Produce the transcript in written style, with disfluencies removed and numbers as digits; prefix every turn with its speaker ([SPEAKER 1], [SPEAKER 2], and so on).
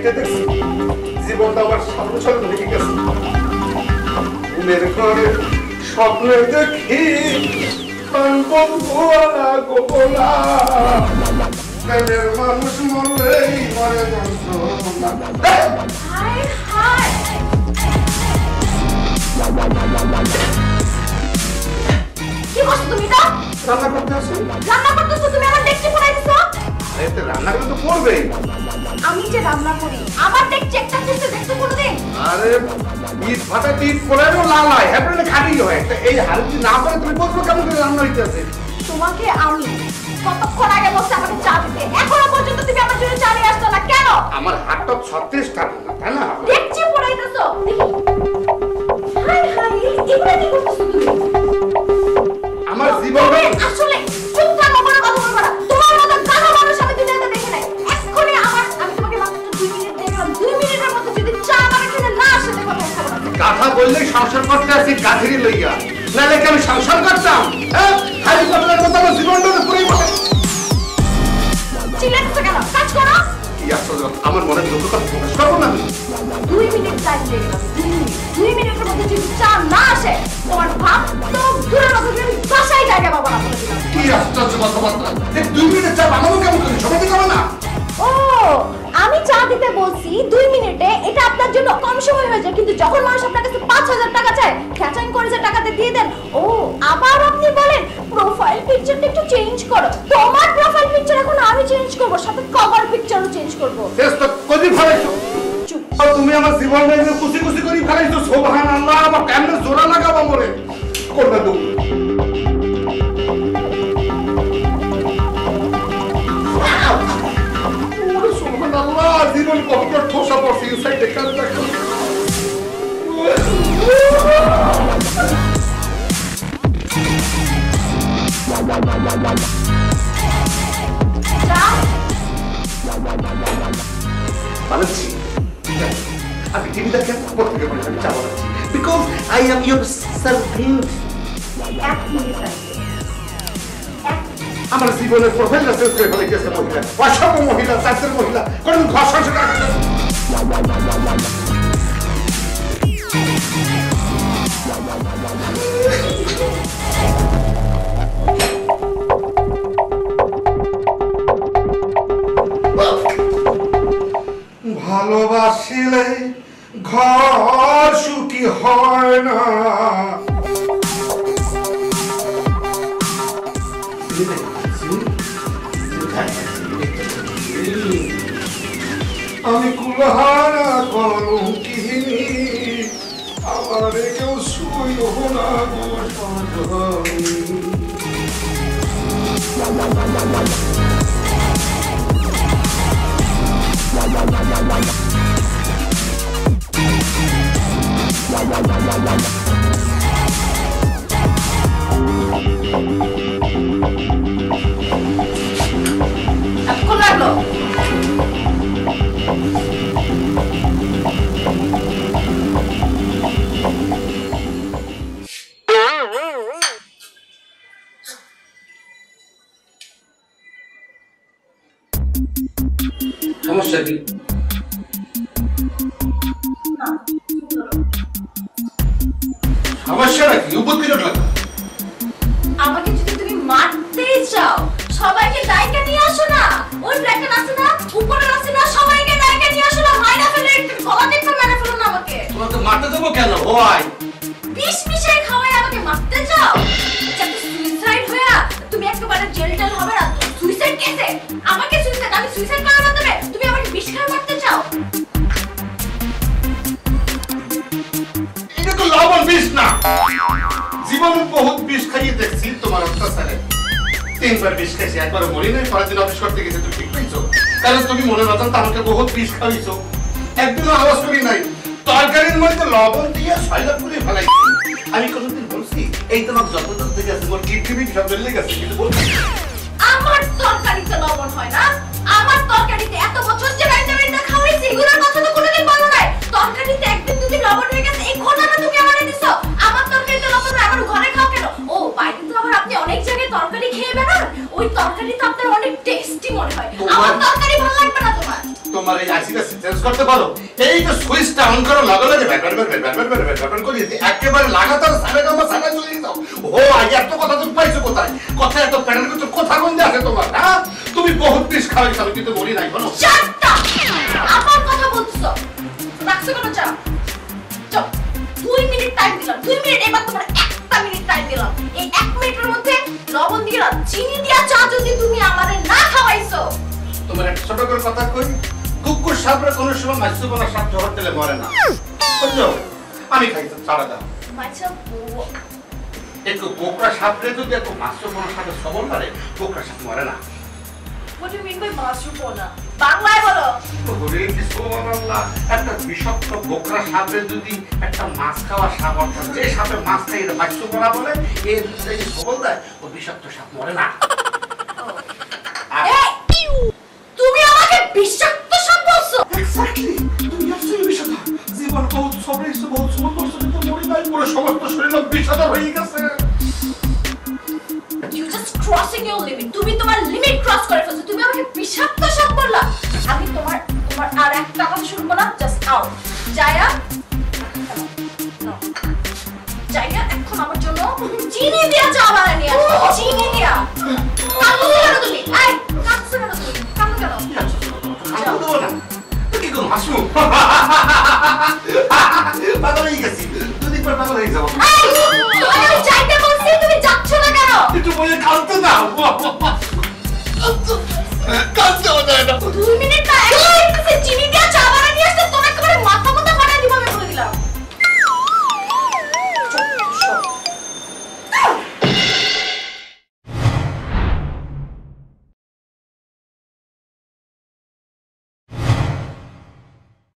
[SPEAKER 1] খাইতে দেখছি জীবনটা আমার সামনে সামনে ভেঙে গেছে ঘুমের ঘরে স্বপ্নে দেখি গোপনা প্রেমের মানুষ মরলেই মরে
[SPEAKER 2] কি বলছো তুমি এটা?
[SPEAKER 1] রান্না করতে আসো।
[SPEAKER 2] রান্না করতেছো তুমি আমার ডেকচি পুরাই দিছো?
[SPEAKER 1] আরে তো রান্না করে তো করবেই।
[SPEAKER 2] আমি যে রান্না করি আমার ডেকচি একটা চেষ্টা দেখছো কোনোদিন?
[SPEAKER 1] আরে ইট ফাটা ইট পোড়ানো লাল হয় হ্যাপনে খাটি হয় এই হালকি না করে তুমি বলছো কেমন করে রান্না হইতেছে?
[SPEAKER 2] তোমাকে আমি কতক্ষণ আগে বলছি আমাকে চা দিতে এখনো পর্যন্ত তুমি আমার জন্য চা নিয়ে আসছো না কেন?
[SPEAKER 1] আমার হাতটা 36 টা তাই না?
[SPEAKER 2] ডেকচি পুরাই দিছো দেখি হাই হাই এগুলা কি করতেছো তুমি?
[SPEAKER 1] আমার জীবনে
[SPEAKER 2] আসলে চুপ থাকো কোনো কথা বলবো না তোমার মতো গাধা মানুষ আমি দুনিয়াতে দেখি নাই এক্ষুনি আমি তোমাকে মাত্র 2 মিনিট দিলাম 2 মিনিটের মধ্যে যদি চা আমার এখানে না আসে দেখো কথা বলবো না
[SPEAKER 1] কথা বললেই সংসার করতে আসি গাধেরি লইয়া নালে কি আমি সংসার করতাম হ্যাঁ খালি কথার মতো আমার জীবনটা পুরোই বলে
[SPEAKER 2] চিল্লাচ্ছো কেন কাজ করো
[SPEAKER 1] কি আসলে আমার মনে দুঃখ কথা প্রকাশ করবো না আমি
[SPEAKER 2] 2 মিনিট টাইম দিয়ে গেলাম 2 মিনিটের মধ্যে যদি চা না আসে তোমার ভাত তো দূরের কথা তুমি বাসায় জায়গা পাবো না বলে দিলাম
[SPEAKER 1] কি আশ্চর্য কথাবার্তা এই 2 মিনিট চা বানাবো কেমন করে সবাই দিতে হবে না
[SPEAKER 2] ও আমি চা দিতে বলছি 2 মিনিটে এটা আপনার জন্য কম সময় হয়ে যায় কিন্তু যখন মানুষ আপনার কাছে 5000 টাকা চায় খেচাং করে যে টাকাতে দিয়ে দেন ও আবার আপনি বলেন প্রোফাইল পিকচারটা একটু চেঞ্জ করো তোমার প্রোফাইল পিকচার এখন আমি চেঞ্জ করব সাথে কভার পিকচারও চেঞ্জ করব
[SPEAKER 1] শেষ তো কদি ফলাইছো
[SPEAKER 2] চুপ
[SPEAKER 1] তুমি আমার জীবনটা নিয়ে খুশি খুশি করে ফলাইছো সুবহানাল্লাহ আমার কেমনে জোড়া লাগাবো মরে করবে তো সুবহানাল্লাহ জীবন কত ঠোসা পড়ছে ইনসাইড দেখা দেখো বানাচ্ছি আমি টিভি দেখে পড়তে পারি আমি চা বানাচ্ছি because I am your servant আমার জীবনের প্রোফাইলটা চেঞ্জ করে ফেলে গেছে মহিলা অসম মহিলা চাষের মহিলা কোন ঘর সংসার ভালোবাসিলে ঘর সুখী হয় না আমি কুলহারা কলঙ্কিনী আমারে কেউ শুইও না গো
[SPEAKER 2] এতক্ষণ লাগলো
[SPEAKER 1] সমস্যা কি সমস্যা নাকি উপদ্রব লাগবে
[SPEAKER 2] আমাকে যদি তুমি মারতেই চাও সবাইকে ডাইকা নিয়ে আসো না ওই ব্ল্যাকেট আছে না উপরে আছে না সবাইকে ডাইকা নিয়ে আসো না মাইরা ফেলে একটু গলা দেখতে মেরে ফেলো না আমাকে
[SPEAKER 1] তোমাকে মারতে দেবো কেন ওয়াই
[SPEAKER 2] বিষ মিশাই খাওয়াই আমাকে মারতে চাও যাতে সুইসাইড হয়া তুমি একেবারে জেল টেল হবে না সুইসাইড কেসে আমাকে সুইসাইড আমি সুইসাইড করার মাধ্যমে তুমি আমাকে বিষ খাওয়া মারতে চাও
[SPEAKER 1] এটা তো লবণ বিষ না জীবনে বহুত বিষ খাইয়ে দেখছি তোমার অত্যাচারে 3 বার বিষ খাইছি একবার মরি নাই পরের দিন অফিস করতে গেছে তুমি ঠিক পাইছো কারণ তুমি মনে মতন আমাকে বহুত বিষ খাইছো একদিনও আওয়াজ করি নাই তরকারির মধ্যে লবণ দিয়ে সয়লা পুরি ফেলাইছি আমি কোনদিন বলছি এই তোমার যতদূর থেকে আছে মোর কিডনি সব বেরিয়ে গেছে কিন্তু বলছি
[SPEAKER 2] আমার তরকারিতে লবণ হয় না আমার তরকারিতে এত বছর যে রান্না খাওয়াইছি এগুলোর কথা তো কোনোদিন বলো নাই তরকারিতে একদিন দুদিন লবণ হয়ে গেছে এই ঘটনা তুমি আমারে দিছো আমার তরকারিতে লবণ না আমার ঘরে খাও কেন ও বাইরে তো আবার আপনি অনেক জায়গায় তরকারি খেয়ে বেড়ান ওই তরকারি তো আপনার অনেক টেস্টি মনে হয় আমার তরকারি ভালো লাগবে না তোমার
[SPEAKER 1] তোমার এই আইসিটা চেঞ্জ করতে পারো? এই যে সুইচটা অন করো লগে লগে ব্যাপার করে একেবারে লাগাতার সাড়ে গামা সাড়ে চলে যাও। ও আজ এত কথা তুমি পাইছো কোথায়? কথা এত প্যানের ভিতর কথা গন্ধে আছে তোমার, হ্যাঁ? তুমি বহুত বিষ খাওয়াইছো, আমি কিন্তু বলি নাই কোনো।
[SPEAKER 2] আমার কথা বলছো রাখছো কেন? চা 2 মিনিট টাইম দিলাম, 2 মিনিট, এবার তোমার 1 মিনিট টাইম দিলাম। এই 1 মিনিটের মধ্যে লবণ দিয়া চিনি দিয়া চা যদি তুমি আমারে না খাওয়াইছো।
[SPEAKER 1] তোমার একটা ছোট করে কথা কই, কুকুর সাপরে কোনো সময় মাছু বনা সাপ জহর দিলে মরে না, বুঝছো? আমি খাইছো ছাড়া দাও।
[SPEAKER 2] আচ্ছা
[SPEAKER 1] একটু কোকড়া সাপরে যদি একটু মাছু বনা সাপে সবল মারে, কোকড়া সাপ মরে না।
[SPEAKER 2] What do you mean by মাছুপনা? বাংলায় বলো।
[SPEAKER 1] ওরে কি সুবহানাল্লাহ, একটা বিষাক্ত কোকড়া সাপে যদি একটা মাছ খাওয়া সাপ, অর্থাৎ যে সাপে মাছ খাই এটা মাছু বনা বলে, এর যদি সবল দেয় ও বিষাক্ত সাপ মরে না।
[SPEAKER 2] তুমি আমাকে বিষাক্ত সাপ বলছো?
[SPEAKER 1] এক্স্যাক্টলি, তুমি আসলে বিষাক্ত। জীবন বহুত সবরেছে, বহুত সময় করছো, কিন্তু মরি নাই, পুরো সমস্ত শরীর বিষাক্ত হয়ে গেছে।
[SPEAKER 2] You just crossing your limit. তুমি তোমার লিমিট ক্রস করে ফেলছো। তুমি আমাকে বিষাক্ত সাপ বললা। আমি তোমার আর একটা কথা শুনবো না। Just out. Jaya, no. Jaya এখন আমার জন্য চিনি দিয়া চা বানায় নিয়ে আসো। চিনি দিয়া। কাঁদছো কেন তুমি? এই, কাঁদছো কেন তুমি? কাঁদো কেন?
[SPEAKER 1] আমি দেবো না। কি করো হাসু? পাগল হয়ে গেছি, দুদিন পর পাগল হয়ে যাবো।
[SPEAKER 2] তোমাকে আমি যাইতে বলছি, তুমি যাচ্ছ না কেন?
[SPEAKER 1] একটু বলে কাঁদতে দাও। কাঁদতে হবে না।
[SPEAKER 2] 2 মিনিট না, চিনি দিয়া চা